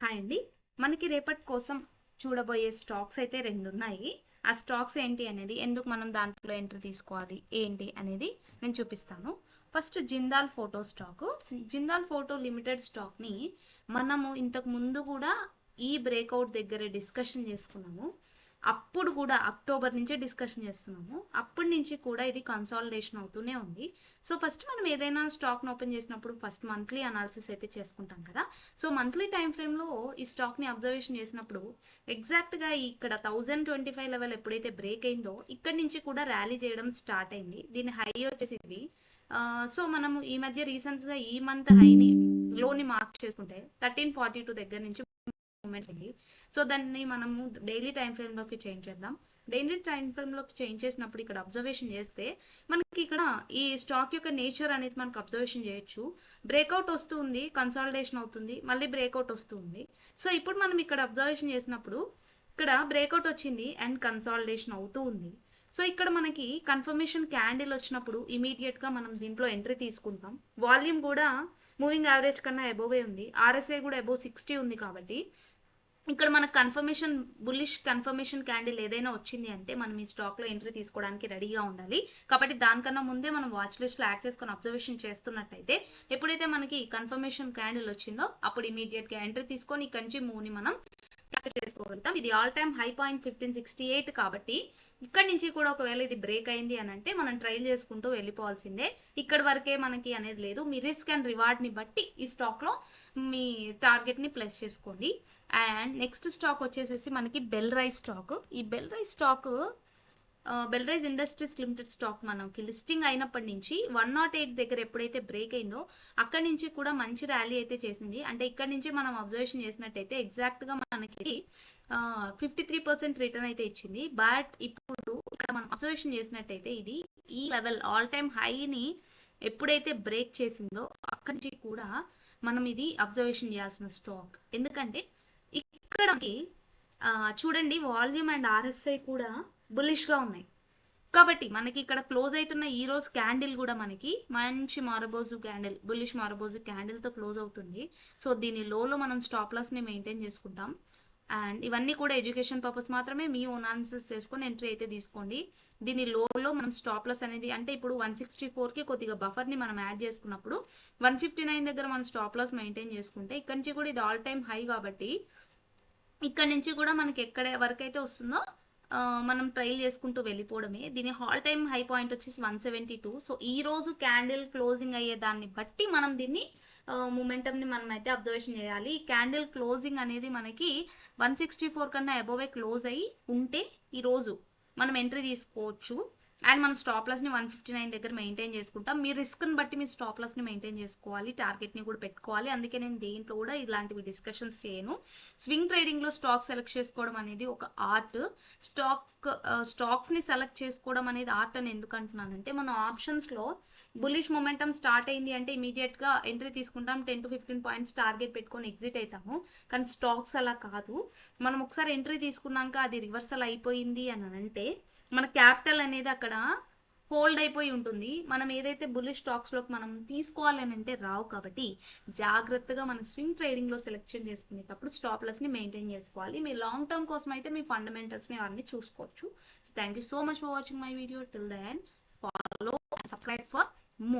Hi అండి. మనకి రేపటి కోసం చూడబోయే స్టాక్స్ అయితే 2 ఉన్నాయి. ఆ స్టాక్స్ ఏంటి అనేది, ఎందుకు మనం దాంట్లో ఎంట్రీ తీసుకోవాలి, ఏంటి అనేది నేను చూపిస్తాను. First Jindal photo stock. Jindal photo limited స్టాక్ని మనము ఇంతకు ముందు కూడా ఈ బ్రేక్అవుట్ దగ్గర డిస్కషన్ చేసుకున్నాము. అప్పుడు కూడా అక్టోబర్ నుంచే డిస్కషన్ చేస్తున్నాము. అప్పటి నుంచి కూడా ఇది కన్సాలిడేషన్ అవుతూనే ఉంది. సో ఫస్ట్ మనం ఏదైనా స్టాక్ను ఓపెన్ చేసినప్పుడు ఫస్ట్ మంత్లీ అనాలిసిస్ అయితే చేసుకుంటాం కదా. సో మంత్లీ టైం ఫ్రేమ్లో ఈ స్టాక్ని అబ్జర్వేషన్ చేసినప్పుడు ఎగ్జాక్ట్గా ఇక్కడ 1025 లెవెల్ ఎప్పుడైతే బ్రేక్ అయిందో ఇక్కడ నుంచి కూడా ర్యాలీ చేయడం స్టార్ట్ అయింది. దీని హై వచ్చేసి ఇది. సో మనము ఈ మధ్య రీసెంట్గా ఈ మంత్ హైని లోని మార్క్ చేసుకుంటే 1342 దగ్గర నుంచి మూమెంట్స్ అండి. సో దాన్ని మనము డైలీ టైం ఫ్రేమ్లోకి చేంజ్ చేద్దాం. డైలీ టైం ఫ్రేమ్లోకి చేంజ్ చేసినప్పుడు ఇక్కడ అబ్జర్వేషన్ చేస్తే మనకి ఇక్కడ ఈ స్టాక్ యొక్క నేచర్ అనేది మనకు అబ్జర్వేషన్ చేయొచ్చు. బ్రేక్అవుట్ వస్తుంది, కన్సాలిడేషన్ అవుతుంది, మళ్ళీ బ్రేక్అవుట్ వస్తుంది. సో ఇప్పుడు మనం ఇక్కడ అబ్జర్వేషన్ చేసినప్పుడు ఇక్కడ బ్రేక్అవుట్ వచ్చింది అండ్ కన్సాలిడేషన్ అవుతూ ఉంది. సో ఇక్కడ మనకి కన్ఫర్మేషన్ క్యాండిల్ వచ్చినప్పుడు ఇమీడియట్గా మనం దీంట్లో ఎంట్రీ తీసుకుంటాం. వాల్యూమ్ కూడా మూవింగ్ యావరేజ్ కన్నా అబోవే ఉంది, ఆర్ఎస్ఐ కూడా అబోవ్ 60 ఉంది. కాబట్టి ఇక్కడ మనకు కన్ఫర్మేషన్ బుల్లిష్ కన్ఫర్మేషన్ క్యాండిల్ ఏదైనా వచ్చింది అంటే మనం ఈ స్టాక్లో ఎంట్రీ తీసుకోవడానికి రెడీగా ఉండాలి. కాబట్టి దానికన్నా ముందే మనం వాచ్ లిస్ట్లో యాడ్ చేసుకొని అబ్జర్వేషన్ చేస్తున్నట్టయితే ఎప్పుడైతే మనకి కన్ఫర్మేషన్ క్యాండిల్ వచ్చిందో అప్పుడు ఇమీడియట్గా ఎంట్రీ తీసుకొని ఇక్కడి నుంచి మూవ్ని మనం క్యాప్చర్ చేసుకోగలుగుతాం. ఇది ఆల్ టైమ్ హై పాయింట్ 1568 కాబట్టి ఇక్కడ నుంచి కూడా ఒకవేళ ఇది బ్రేక్ అయింది అని అంటే మనం ట్రైల్ చేసుకుంటూ వెళ్ళిపోవాల్సిందే. ఇక్కడ వరకే మనకి అనేది లేదు. మీ రిస్క్ అండ్ రివార్డ్ని బట్టి ఈ స్టాక్లో మీ టార్గెట్ని ప్లేస్ చేసుకోండి. అండ్ నెక్స్ట్ స్టాక్ వచ్చేసేసి మనకి బెల్ రైస్ స్టాక్. ఈ bell rice stock bell rice industries limited stock మనకి లిస్టింగ్ అయినప్పటి నుంచి 108 దగ్గర ఎప్పుడైతే బ్రేక్ అయిందో అక్కడి నుంచి కూడా మంచి ర్యాలీ అయితే చేసింది. అంటే ఇక్కడ నుంచి మనం అబ్జర్వేషన్ చేసినట్టయితే ఎగ్జాక్ట్గా మనకి 53% రిటర్న్ అయితే ఇచ్చింది. బట్ ఇప్పుడు ఇక్కడ మనం అబ్జర్వేషన్ చేసినట్టయితే ఇది ఈ లెవెల్ ఆల్ టైమ్ హైని ఎప్పుడైతే బ్రేక్ చేసిందో అక్కడి నుంచి కూడా మనం ఇది అబ్జర్వేషన్ చేయాల్సిన స్టాక్. ఎందుకంటే ఇక్కడ చూడండి వాల్యూమ్ అండ్ ఆర్ఎస్ఐ కూడా బులిష్గా ఉన్నాయి. కాబట్టి మనకి ఇక్కడ క్లోజ్ అవుతున్న ఈ రోజు క్యాండిల్ కూడా మనకి మంచి మారబోజు క్యాండిల్, బులిష్ మారబోజు క్యాండిల్తో క్లోజ్ అవుతుంది. సో దీని లోలో మనం స్టాప్ లాస్ని మెయింటైన్ చేసుకుంటాం. అండ్ ఇవన్నీ కూడా ఎడ్యుకేషన్ పర్పస్ మాత్రమే, మీ ఓన్ అనాలిసిస్ చేసుకొని ఎంట్రీ అయితే తీసుకోండి. దీని లోలో మనం స్టాప్ లాస్ అనేది అంటే ఇప్పుడు 164కి కొద్దిగా బఫర్ని మనం యాడ్ చేసుకున్నప్పుడు 159 దగ్గర మనం స్టాప్ లాస్ మెయింటైన్ చేసుకుంటే ఇక్కడ నుంచి కూడా ఇది ఆల్ టైమ్ హై కాబట్టి ఇక్కడ నుంచి కూడా మనకి ఎక్కడ వరకు అయితే వస్తుందో మనం ట్రైల్ చేసుకుంటూ వెళ్ళిపోవడమే. దీని ఆల్ టైమ్ హై పాయింట్ వచ్చేసి 172. సో ఈ రోజు క్యాండిల్ క్లోజింగ్ అయ్యే దాన్ని బట్టి మనం దీన్ని మూమెంటమ్ని మనం అయితే అబ్జర్వేషన్ చేయాలి. క్యాండిల్ క్లోజింగ్ అనేది మనకి 164 కన్నా అబోవే క్లోజ్ అయ్యి ఉంటే ఈరోజు మనం ఎంట్రీ తీసుకోవచ్చు. అండ్ మనం స్టాప్ లాస్ని 159 దగ్గర మెయింటైన్ చేసుకుంటాం. మీ రిస్క్ని బట్టి మీ స్టాప్ లాస్ని మెయింటైన్ చేసుకోవాలి, టార్గెట్ని కూడా పెట్టుకోవాలి. అందుకే నేను దేంట్లో కూడా ఇలాంటివి డిస్కషన్స్ చేయను. స్వింగ్ ట్రేడింగ్లో స్టాక్ సెలెక్ట్ చేసుకోవడం అనేది ఒక ఆర్ట్. స్టాక్స్ని సెలెక్ట్ చేసుకోవడం అనేది ఆర్ట్ అని ఎందుకు అంటున్నానంటే మనం ఆప్షన్స్లో బుల్లిష్ మొమెంటమ్ స్టార్ట్ అయింది అంటే ఇమీడియట్గా ఎంట్రీ తీసుకుంటాం, 10 to 15 పాయింట్స్ టార్గెట్ పెట్టుకొని ఎగ్జిట్ అవుతాము. కానీ స్టాక్స్ అలా కాదు. మనం ఒకసారి ఎంట్రీ తీసుకున్నాక అది రివర్సల్ అయిపోయింది అని అంటే మన క్యాపిటల్ అనేది అక్కడ హోల్డ్ అయిపోయి ఉంటుంది. మనం ఏదైతే బుల్లిష్ స్టాక్స్లోకి మనం తీసుకోవాలని అంటే రావు. కాబట్టి జాగ్రత్తగా మనం స్వింగ్ ట్రేడింగ్లో సెలెక్షన్ చేసుకునేటప్పుడు స్టాప్ లాస్ని మెయింటైన్ చేసుకోవాలి. మీ లాంగ్ టర్మ్ కోసం అయితే మీ ఫండమెంటల్స్ని అవన్నీ చూసుకోవచ్చు. So thank you so much for watching my video till the end. Follow and subscribe for more.